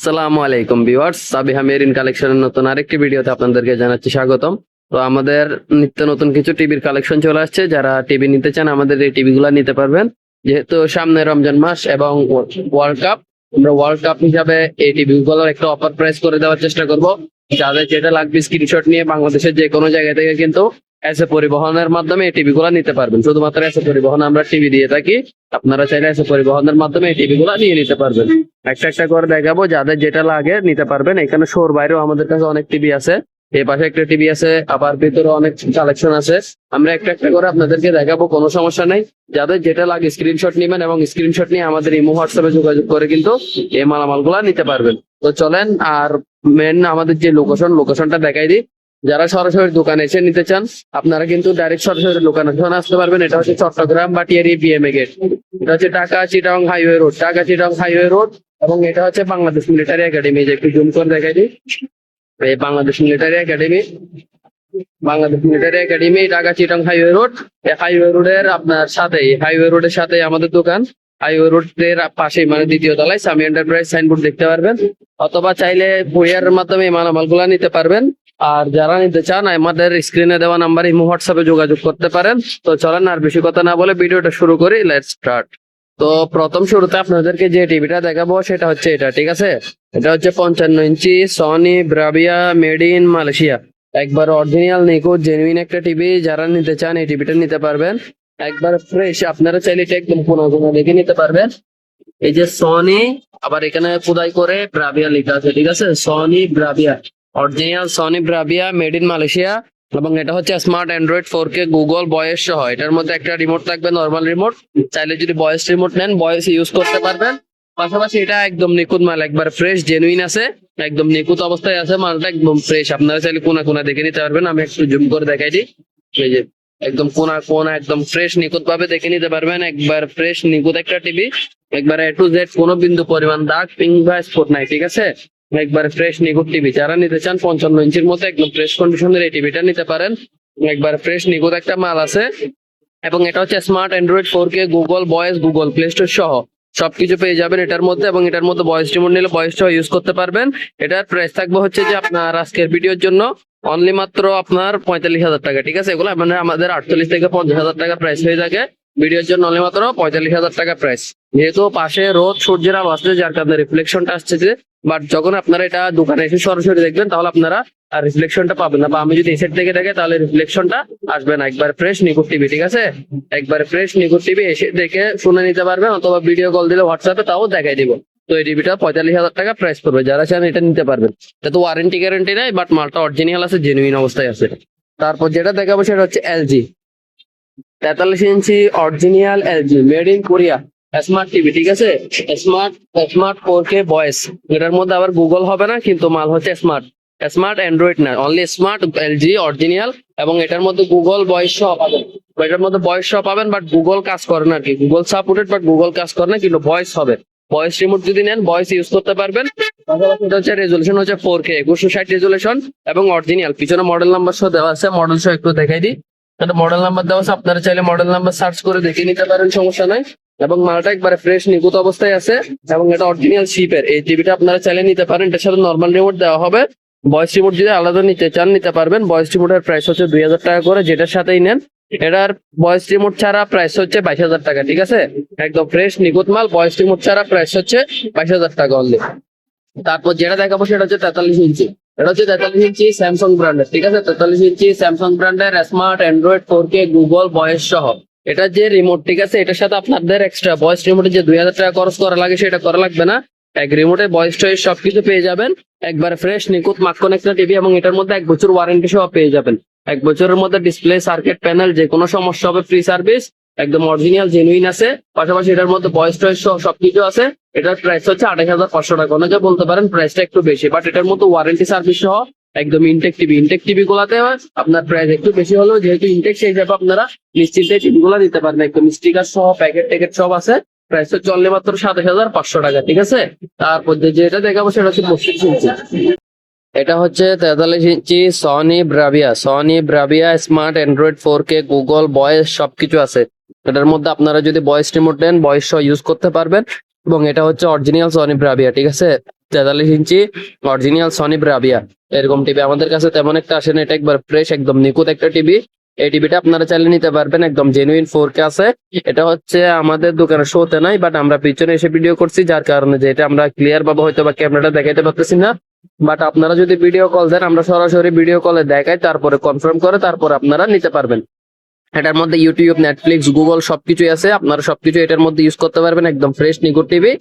আসসালামু আলাইকুম viewers, Sabiha marine কালেকশনের নতুন আরেকটি ভিডিওতে আপনাদেরকে জানাচ্ছি স্বাগতম। তো আমাদের নিত্য নতুন কিছু টিভির কালেকশন চলে আসছে। যারা টিভি নিতে চান আমাদের এই টিভিগুলো নিতে পারবেন। যেহেতু সামনে রমজান মাস এবং ওয়ার্ল্ড কাপ, আমরা ওয়ার্ল্ড কাপ হিসাবে এই টিভিগুলোর একটা অফার প্রাইস করে দেওয়ার চেষ্টা করব। যাদের যেটা লাগবে স্ক্রিনশট নিয়ে বাংলাদেশের যে কোনো জায়গা থেকে কিন্তু এসে পরিবহনের মাধ্যমে এই টিভি গুলা নিতে পারবেন। শুধুমাত্র এসে পরিবহন আমরা টিভি দিয়ে থাকি, আপনারা চাইলে এসে পরিবহনের মাধ্যমে এই টিভি গুলা নিয়ে নিতে পারবেন। একটা একটা করে দেখাবো, যাদের যেটা লাগে নিতে পারবেন। এখানে শোর বাইরেও আমাদের কাছে অনেক টিভি আছে, এই পাশে একটা টিভি আছে, আবার ভিতরে অনেক কালেকশন আছে। আমরা একটা একটা করে আপনাদেরকে দেখাবো, কোনো সমস্যা নাই। যাদের যেটা লাগে স্ক্রিনশট নিবেন এবং স্ক্রিনশট নিয়ে আমাদের ইমো হোয়াটসঅ্যাপে যোগাযোগ করে কিন্তু এই মালামাল গুলা নিতে পারবেন। তো চলেন, আর মেন আমাদের যে লোকেশনটা দেখাই দিই। যারা সরাসরি দোকানে এসে নিতে চান আপনারা কিন্তু ডাইরেক্ট সরাসরি দোকানে আসতে পারবেন। এটা হচ্ছে চট্টগ্রাম বাটিয়ারি বিএমএ গেট। এটা হচ্ছে ঢাকা চিটাগং হাইওয়ে রোড এবং এটা হচ্ছে বাংলাদেশ মিলিটারি একাডেমি। যে একটু জুম করে দেখাই দিই, এই Bangladesh military academy Dhaka Chittagong highway road. এই হাইওয়ে রোডের হাইওয়ে রোডের সাথে আমাদের দোকান। হাইওয়ে রোডের পাশে মানে দ্বিতীয় তলায় সামি এন্টারপ্রাইজ সাইনবোর্ড দেখতে পারবেন, অথবা চাইলে কুরিয়ারের মাধ্যমে এই মালামালগুলা নিতে পারবেন। আর যারা নিতে চান আমাদের স্ক্রিনে দেওয়া নাম্বারে ইমো হোয়াটসঅ্যাপে যোগাযোগ করতে পারেন। তো চলেন আর বেশি কথা না বলে ভিডিওটা শুরু করি, লেটস স্টার্ট। তো প্রথম শুরুতে আপনাদেরকে যে টিভিটা দেখাবো সেটা হচ্ছে এটা, ঠিক আছে? এটা হচ্ছে 55 inch Sony Bravia made in Malaysia. একবার অরিজিনাল নিখুঁত জেনুইন একটা টিভি। যারা নিতে চান এই টিভিটা নিতে পারবেন, একবার ফ্রেশ। আপনারা চাইলে এটা একদম কোনো দেখে নিতে পারবেন। এই যে সনি, আবার এখানে খোদাই করে ব্রাভিয়া লেখা আছে, ঠিক আছে? Sony Bravia, original Sony Bravia made in Malaysia. এবং এটা হচ্ছে smart Android 4K Google voice সহ। এটার মধ্যে একটা রিমোট থাকবে, নর্মাল রিমোট। চাইলে যদি ভয়েস রিমোট নেন ভয়েস ইউজ করতে পারবেন। পাশাপাশি এটা একদম নিখুঁত মাল, একবার ফ্রেশ জেনুইন আছে, একদম নিখুঁত অবস্থায় আছে মালটা, একদম ফ্রেশ। আপনারা চাইলে কোনা দেখে নিতে পারবেন। আমি একটু জুম করে দেখাই দিই। এই যে একদম কোনা একদম ফ্রেশ নিখুঁত ভাবে দেখে নিতে পারবেন। একবার ফ্রেশ নিখুঁত একটা টিভি, একবার A to Z, কোনো বিন্দু পরিমাণ দাগ পিং বা স্পট নাই, ঠিক আছে? একবার ফ্রেশ নিখুঁত টিভি। যারা নিতে চান 55 ইঞ্চির মধ্যে একদম ফ্রেশ কন্ডিশনের এই টিভিটা নিতে পারেন। একবার ফ্রেশ নিখুঁত একটা মাল আছে। এবং এটা হচ্ছে smart Android 4K Google voice, Google play store সহ সবকিছু পেয়ে যাবেন এটার মধ্যে। এবং এটার মধ্যে ভয়েস রিমোট নিলে ভয়েসটাও ইউজ করতে পারবেন। এটার প্রাইস থাকবে হচ্ছে যে আপনার আজকের ভিডিওর জন্য অনলি মাত্র আপনার 45,000 টাকা, ঠিক আছে? এগুলো মানে আমাদের 48 থেকে 50,000 টাকা প্রাইস হয়ে থাকে। ভিডিওর জন্য অনলি মাত্র 45,000 টাকা প্রাইস। যেহেতু পাশে রোদ সূর্যের আলো আসছে, যার কারণে রিফ্লেকশনটা আসছে যে, বাট যখন আপনারা এটা দোকানে এসে সরাসরি দেখবেন তাহলে আপনারা আর রিফ্লেকশনটা পাবেন না, বা আমি যদি এই সাইড থেকে দেখে তাহলে রিফ্লেকশনটা আসবে না। একবার ফ্রেশ নিখুঁত টিভি, ঠিক আছে? একবার ফ্রেশ নিখুঁত টিভি এসে দেখে শুনে নিতে পারবেন, অথবা ভিডিও কল দিলে হোয়াটসঅ্যাপে তাও দেখাই দিব। তো এই টিভিটা 45,000 টাকা প্রাইস পড়বে। যারা চান এটা নিতে পারবেন। এটা তো ওয়ারেন্টি গ্যারেন্টি নাই, বাট মালটা অরিজিনাল আছে, জেনুইন অবস্থায় আছে। তারপর যেটা দেখাবো সেটা হচ্ছে LG 43 inch original LG made in Korea smart TV, ঠিক আছে? Smart 4K voice. এটার মধ্যে আবার গুগল হবে না, কিন্তু মাল হচ্ছে স্মার্ট অ্যান্ড্রয়েড না, অনলি স্মার্ট এলজি অরিজিনাল। এবং এটার মধ্যে গুগল ভয়েস সহ পাবেন। এটার মধ্যে ভয়েস সহ পাবেন, বাট গুগল কাজ করে না আর কি। গুগল সাপোর্টেড, বাট গুগল কাজ করে না, কিন্তু ভয়েস হবে। ভয়েস রিমোট যদি নেন ভয়েস ইউজ করতে পারবেন। পাশাপাশি এটা হচ্ছে রেজুলেশন হচ্ছে 4K 2160 রেজুলেশন এবং অরিজিনাল। পিছনে মডেল নাম্বার সহ দেওয়া আছে, মডেল সহ একটু দেখাই দিই। মডেল নাম্বার দেওয়া আছে, আপনারা চাইলে মডেল নাম্বার সার্চ করে দেখে নিতে পারেন, সমস্যা নাই। এবং মালটা একবারে ফ্রেশ নিখুঁত অবস্থায় আছে। এবং এটা অরিজিনাল শিপের এই টিভিটা আপনারা চাইলে নিতে পারেন। এটার সাথে নর্মাল রিমোট দেওয়া হবে। ভয়েস রিমোট যদি আলাদা নিতে চান নিতে পারবেন। ভয়েস রিমোটের প্রাইস হচ্ছে 2,000 টাকা করে, যেটার সাথেই নেন। এটার ভয়েস রিমোট ছাড়া প্রাইস হচ্ছে 22,000 টাকা, ঠিক আছে? একদম ফ্রেশ নিখুঁত মাল, ভয়েস রিমোট ছাড়া প্রাইস হচ্ছে 22,000 টাকা অনলি। তারপর যেটা দেখাবো সেটা হচ্ছে 43 ইঞ্চি। এটা হচ্ছে 43 ইঞ্চি স্যামসাং ব্র্যান্ডের, ঠিক আছে? 43 ইঞ্চি স্যামসাং ব্র্যান্ডের smart Android 4K Google voice সহ। এটা যে রিমোট, ঠিক আছে? এটার সাথে আপনাদের এক্সট্রা ভয়েস রিমোটে যে 2,000 টাকা খরচ করা লাগে সেটা করা লাগবে না। এক রিমোটে ভয়েস টয়েস সবকিছু পেয়ে যাবেন। একবার ফ্রেশ নিখুঁত মাখন একটা টিভি, এবং এটার মধ্যে 1 বছর ওয়ারেন্টি সহ পেয়ে যাবেন। 1 বছরের মধ্যে ডিসপ্লে, সার্কিট প্যানেল যে কোনো সমস্যা হবে ফ্রি সার্ভিস, একদম অরিজিনাল জেনুইন আছে। পাশাপাশি এটার মধ্যে ভয়েস টয়েস সহ সবকিছু আছে। এটার প্রাইস হচ্ছে 28,500 টাকা। অনেকে বলতে পারেন প্রাইসটা একটু বেশি, বাট এটার মধ্যে ওয়ারেন্টি সার্ভিস সহ একদম ইনটেক টিভি গুলাতে আপনার প্রাইস একটু বেশি হলেও যেহেতু ইনটেক, সেই হিসাবে আপনারা নিশ্চিন্তে টিভি গুলা নিতে পারেন। একদম স্টিকার সহ প্যাকেট ট্যাকেট সব আছে। প্রাইস হচ্ছে অনলি মাত্র 27,500 টাকা, ঠিক আছে? তারপর যেটা দেখাবো সেটা হচ্ছে 35 ইঞ্চি। এটা হচ্ছে 43 inch Sony Bravia smart Android 4K Google voice সবকিছু আছে। এটার মধ্যে আপনারা যদি ভয়েস রিমোট নেন ভয়েস সহ ইউজ করতে পারবেন। এবং এটা হচ্ছে অরিজিনাল সনি ব্রাভিয়া, ঠিক আছে? 43 ইঞ্চি অরিজিনাল সনি ব্রাভিয়া এরকম টিভি আমাদের কাছে তেমন একটা আসে না, এটা একবার ফ্রেশ একদম নিখুঁত একটা টিভি। এই টিভিটা আপনারা চাইলে নিতে পারবেন, একদম জেনুইন 4K আছে। এটা হচ্ছে আমাদের দোকানে শোতে নাই, বাট আমরা পিছনে এসে ভিডিও করছি, যার কারণে যে এটা আমরা ক্লিয়ার ভাবে হয়তো বা ক্যামেরাটা দেখাইতে পারতেছি না। বাট আপনারা যদি ভিডিও কল দেন, আমরা সরাসরি ভিডিও কলে দেখাই, তারপরে কনফার্ম করে তারপর আপনারা নিতে পারবেন। এটার মধ্যে ইউটিউব, নেটফ্লিক্স, গুগল সবকিছুই আছে, আপনারা সবকিছু এটার মধ্যে ইউজ করতে পারবেন, একদম ফ্রেশ নিখুঁত টিভি।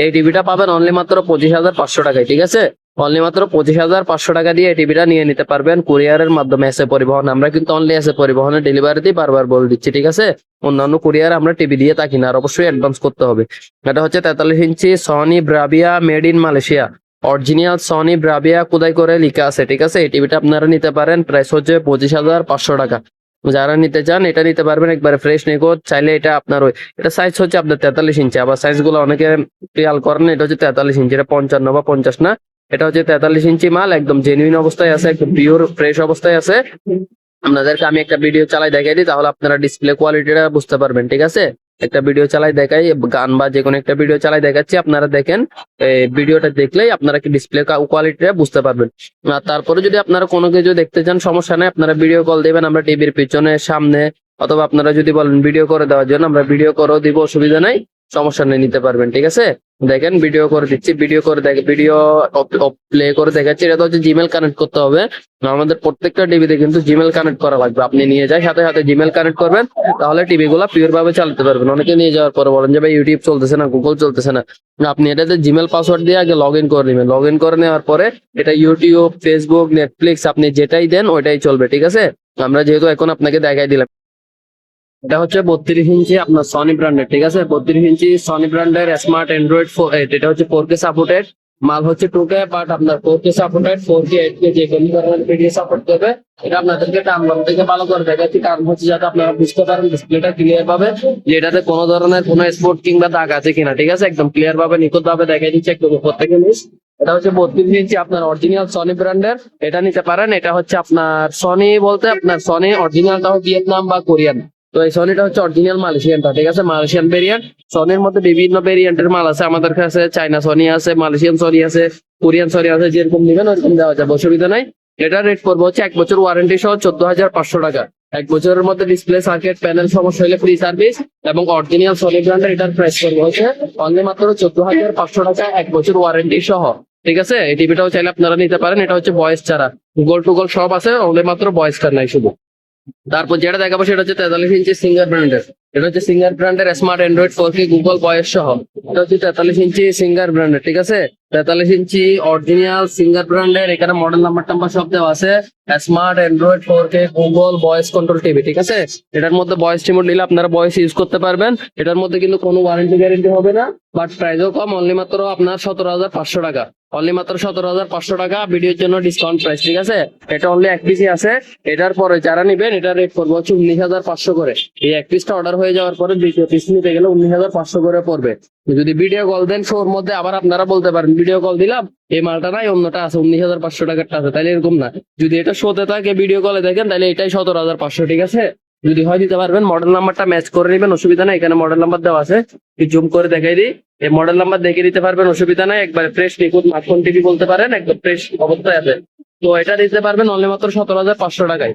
এই টিভিটা পাবেন অনলি মাত্র 25,500 টাকায়, ঠিক আছে? অনলি মাত্র 25,500 টাকা দিয়ে এই টিভিটা নিয়ে নিতে পারবেন কুরিয়ারের মাধ্যমে, এসে পরিবহন। আমরা কিন্তু অনলি এসে পরিবহনের ডেলিভারিতেই বারবার বলে দিচ্ছি, ঠিক আছে? অন্যান্য কুরিয়ারে আমরা টিভি দিয়ে থাকি না, আর অবশ্যই অ্যাডভান্স করতে হবে। এটা হচ্ছে 43 inch Sony Bravia made in Malaysia, original Sony Bravia খোদাই করে লেখা আছে, ঠিক আছে? এই টিভিটা আপনারা নিতে পারেন, প্রাইস হচ্ছে 25,500 টাকা। যারা নিতে চান এটা নিতে পারবেন, একবারে ফ্রেশ নিখুঁত। চাইলে এটা আপনার এটা সাইজ হচ্ছে আপনার 43 ইঞ্চি, আবার সাইজ গুলো অনেকে খেয়াল করেন, এটা হচ্ছে 43 ইঞ্চি, এটা 55 বা 50 না, এটা হচ্ছে 43 ইঞ্চি মাল, একদম জেনুইন অবস্থায় আছে, একদম পিওর ফ্রেশ অবস্থায় আছে। আপনাদেরকে আমি একটা ভিডিও চালাই দেখাই দিই, তাহলে আপনারা ডিসপ্লে কোয়ালিটিটা বুঝতে পারবেন, ঠিক আছে? একটা ভিডিও চালাই দেখাই, গান বা যে কোনো একটা ভিডিও চালাই দেখাচ্ছি, আপনারা দেখেন। ভিডিওটা দেখলেই আপনারা কি ডিসপ্লে কোয়ালিটিটা বুঝতে পারবেন। আর তারপরে যদি আপনারা কোনো কিছু দেখতে চান, সমস্যা নেই, আপনারা ভিডিও কল দিবেন, আমরা টিভির পিছনে, সামনে, অথবা আপনারা যদি বলেন ভিডিও করে দেওয়ার জন্য, আমরা ভিডিও করেও দিব, অসুবিধা নাই, সমস্যা নেই, নিতে পারবেন, ঠিক আছে? দেখেন ভিডিও করে দিচ্ছি, ভিডিও করে দেখে ভিডিও প্লে করে দেখাচ্ছি। এটা তো হচ্ছে জিমেল কানেক্ট করতে হবে, আমাদের প্রত্যেকটা টিভিতে কিন্তু জিমেল কানেক্ট করা লাগবে। আপনি নিয়ে যায় সাথে সাথে জিমেল কানেক্ট করবেন, তাহলে টিভি গুলা পিওর ভাবে চালাতে পারবেন। অনেকে নিয়ে যাওয়ার পরে বলেন যে ভাই ইউটিউব চলতেছে না, গুগল চলতেছে না, আপনি এটাতে জিমেল পাসওয়ার্ড দিয়ে আগে লগ ইন করে নেবেন। লগ ইন করে নেওয়ার পরে এটা ইউটিউব, ফেসবুক, নেটফ্লিক্স আপনি যেটাই দেন ওইটাই চলবে, ঠিক আছে? আমরা যেহেতু এখন আপনাকে দেখাই দিলাম, এটা হচ্ছে 32 ইঞ্চি আপনার সনি ব্র্যান্ডের, ঠিক আছে? 32 ইঞ্চি সনি ব্র্যান্ডের স্মার্ট অ্যান্ড্রয়েড 8, এটা হচ্ছে 4K সাপোর্টেড মাল, হচ্ছে 2K, বাট আপনার 4K সাপোর্টেড, 4K 8K যে কোনো ধরনের ভিডিও সাপোর্ট করবে। এটা আপনাদেরকে টানবাম থেকে ভালো করে দেখাচ্ছি, কারণ হচ্ছে যাতে আপনারা বুঝতে পারেন ডিসপ্লেটা ক্লিয়ার ভাবে, যে এটাতে কোনো ধরনের কোনো স্পট কিংবা দাগ আছে কিনা, ঠিক আছে? একদম ক্লিয়ার ভাবে নিখুঁত ভাবে দেখাই দিচ্ছে একটু প্রত্যেক জিনিস। এটা হচ্ছে 32 ইঞ্চি আপনার অরিজিনাল সনি ব্র্যান্ডের, এটা নিতে পারেন। এটা হচ্ছে আপনার সনি বলতে আপনার সনি অরিজিনালটা ভিয়েতনাম বা কোরিয়ান, তো এই সনিটা হচ্ছে অরিজিনাল মালয়েশিয়ানটা, ঠিক আছে? Malaysian variant. সনির মধ্যে বিভিন্ন ভেরিয়েন্টের মাল আছে আমাদের কাছে, চাইনা সনি আছে, মালয়েশিয়ান সনি আছে, কোরিয়ান সনি আছে, যেরকম নেবেন ওরকম দেওয়া যাবে, অসুবিধা নাই। এটা রেট পড়বে হচ্ছে 1 বছর ওয়ারেন্টি সহ 14,500 টাকা। 1 বছরের মধ্যে ডিসপ্লে, সার্কিট, প্যানেল সমস্যা হলে ফ্রি সার্ভিস, এবং অরিজিনাল সনি ব্র্যান্ডের এটার প্রাইস পড়বে হচ্ছে অনলি মাত্র 14,500 টাকা, 1 বছর ওয়ারেন্টি সহ, ঠিক আছে? এই টিভিটাও চাইলে আপনারা নিতে পারেন। এটা হচ্ছে বয়েস ছাড়া, গুগল টুগল সব আছে, অনলি মাত্র বয়েসটা নাই শুধু। তারপর যেটা দেখাবো সেটা হচ্ছে 43 ইঞ্চি সিঙ্গার ব্র্যান্ডের, এটা হচ্ছে সিঙ্গার ব্র্যান্ডের smart Android 4K Google voice সহ, এটা হচ্ছে 43 ইঞ্চি সিঙ্গার ব্র্যান্ডের, ঠিক আছে? 43 ইঞ্চি অরিজিনাল সিঙ্গার ব্র্যান্ডের, এখানে মডেল নাম্বার টাম্বার সব দেওয়া আছে। Smart Android 4K Google voice control TV, ঠিক আছে? এটার মধ্যে ভয়েস রিমোট নিলে আপনারা ভয়েস ইউজ করতে পারবেন। এটার মধ্যে কিন্তু কোনো ওয়ারেন্টি গ্যারেন্টি হবে না, বাট প্রাইসও কম, অনলি মাত্র আপনার 17,500 টাকা, অনলি মাত্র 17,500 টাকা, ভিডিওর জন্য ডিসকাউন্ট প্রাইস, ঠিক আছে? এটা অনলি 1 পিসই আছে। এটার পরে যারা নিবেন এটা রেট করবো হচ্ছে 19,500 করে। এই 1 পিসটা অর্ডার হয়ে যাওয়ার পরে দ্বিতীয় পিস নিতে গেলে 19,500 করে পড়বে। যদি ভিডিও কল দেন শোর মধ্যে, আবার আপনারা বলতে পারেন ভিডিও কল দিলাম এই মালটা নাই, অন্যটা আছে, 19,500 টাকারটা আছে, তাহলে এরকম না। যদি এটা শোতে থাকে ভিডিও কলে দেখেন, তাহলে এটাই 17,500, ঠিক আছে? যদি হয় দিতে পারবেন, মডেল নাম্বারটা ম্যাচ করে নেবেন, অসুবিধা নাই। এখানে মডেল নাম্বার দেওয়া আছে, জুম করে দেখাই দিই, এই মডেল নাম্বার দেখে দিতে পারবেন, অসুবিধা নাই। একবারে ফ্রেশ নিখুঁত মাখন টিভি বলতে পারেন, একদম ফ্রেশ অবস্থায় আছে। তো এটা দিতে পারবেন অনলি মাত্র 17,500 টাকায়।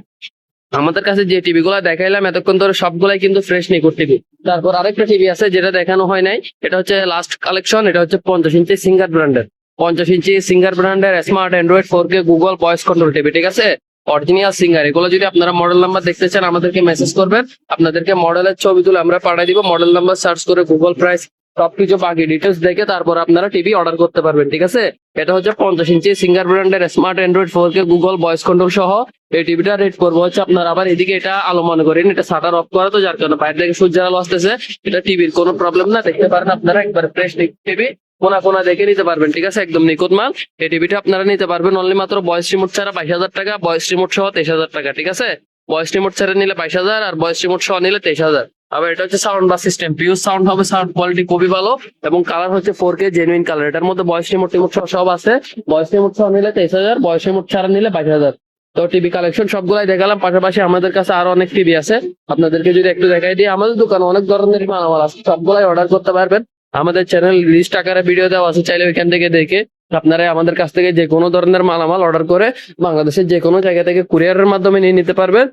আমাদের কাছে যে টিভি গুলা দেখাইলাম এতক্ষণ ধরে সবগুলাই কিন্তু ফ্রেশ নিখুঁত টিভি। তারপর আরেকটা টিভি আছে যেটা দেখানো হয় নাই, এটা হচ্ছে লাস্ট কালেকশন, এটা হচ্ছে 50 ইঞ্চি সিঙ্গার ব্র্যান্ডের, 50 ইঞ্চি সিঙ্গার ব্র্যান্ডের smart Android 4K Google voice control TV, ঠিক আছে? Original singer. এগুলো যদি আপনারা মডেল নাম্বার দেখতে চান আমাদেরকে মেসেজ করবেন, আপনাদেরকে মডেলের ছবি তুলে আমরা পাঠিয়ে দিব। মডেল নাম্বার সার্চ করে গুগল প্রাইস সবকিছু বাকি ডিটেলস দেখে তারপর আপনারা টিভি অর্ডার করতে পারবেন, ঠিক আছে? এটা হচ্ছে 50 ইঞ্চি সিঙ্গার ব্র্যান্ডের smart Android 4K Google voice control সহ। এই টিভিটা রেট করবো হচ্ছে আপনার, আবার এদিকে এটা আলো মনে করেন, এটা শাটার অফ করা, তো যার কারণে বাইরে থেকে সূর্যের আলো আসতেছে, এটা টিভির কোনো প্রবলেম না, দেখতে পারেন আপনারা একবার ফ্রেশ টিভি, কোনা কোনা দেখে নিতে পারবেন, ঠিক আছে? একদম নিখুঁত মাল। এই টিভিটা আপনারা নিতে পারবেন অনলি মাত্র ভয়েস রিমোট ছাড়া 22,000 টাকা, ভয়েস রিমোট সহ 23,000 টাকা, ঠিক আছে? ভয়েস রিমোট ছাড়া নিলে 22,000 আর ভয়েস রিমোট সহ নিলে 23,000। আবার এটা হচ্ছে সাউন্ড বাস সিস্টেম, পিওর সাউন্ড হবে, সাউন্ড কোয়ালিটি খুবই ভালো, এবং কালার হচ্ছে 4K জেনুইন কালার। এটার মধ্যে ভয়েস রিমোট সহ সব আছে। ভয়েস রিমোট সহ নিলে 23,000, ভয়েস রিমোট ছাড়া নিলে 22,000। তো টিভি কালেকশন সবগুলাই দেখালাম, পাশাপাশি আমাদের কাছে আরো অনেক টিভি আছে, আপনাদেরকে যদি একটু দেখাই দিই। আমাদের দোকানে অনেক ধরনের মালামাল আছে, সবগুলাই অর্ডার করতে পারবেন। আমাদের চ্যানেল লিস্ট আকারে ভিডিও দেওয়া আছে, চাইলে ওইখান থেকে দেখে আপনারা আমাদের কাছ থেকে যে কোনো ধরনের মালামাল অর্ডার করে বাংলাদেশের যে কোনো জায়গা থেকে কুরিয়ারের মাধ্যমে নিয়ে নিতে পারবেন।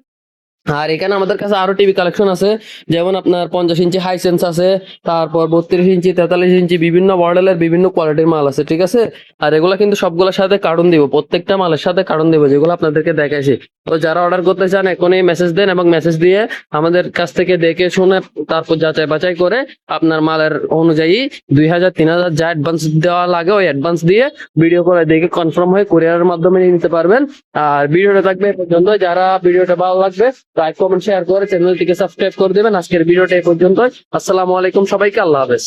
আর এখানে আমাদের কাছে আরো টিভি কালেকশন আছে, যেমন আপনার 50 ইঞ্চি হাইসেন্স আছে, তারপর 32 ইঞ্চি, 43 ইঞ্চি, বিভিন্ন মডেলের বিভিন্ন কোয়ালিটির মাল আছে, ঠিক আছে। আর এগুলা কিন্তু সবগুলোর সাথে কার্টুন দিব, প্রত্যেকটা মালের সাথে কার্টুন দিব, যেগুলো আপনাদেরকে দেখাইছি। তো যারা অর্ডার করতে চান এখনই মেসেজ দেন, এবং মেসেজ দিয়ে আমাদের কাছ থেকে দেখে শুনে তারপর যাচাই বাছাই করে আপনার মালের অনুযায়ী 2000 3000 যা অ্যাডভান্স দেওয়া লাগে ওই অ্যাডভান্স দিয়ে ভিডিও করে দেখে কনফার্ম হয়ে কুরিয়ারের মাধ্যমে নিয়ে নিতে পারবেন। আর ভিডিওটা থাকবে এ পর্যন্ত। যারা ভিডিওটা ভালো লাগবে লাইক কমেন্ট শেয়ার করে চ্যানেলটিকে সাবস্ক্রাইব করে দেবেন। আজকের ভিডিওটা এই পর্যন্ত। আসসালামু আলাইকুম সবাইকে, আল্লাহ হাফেজ।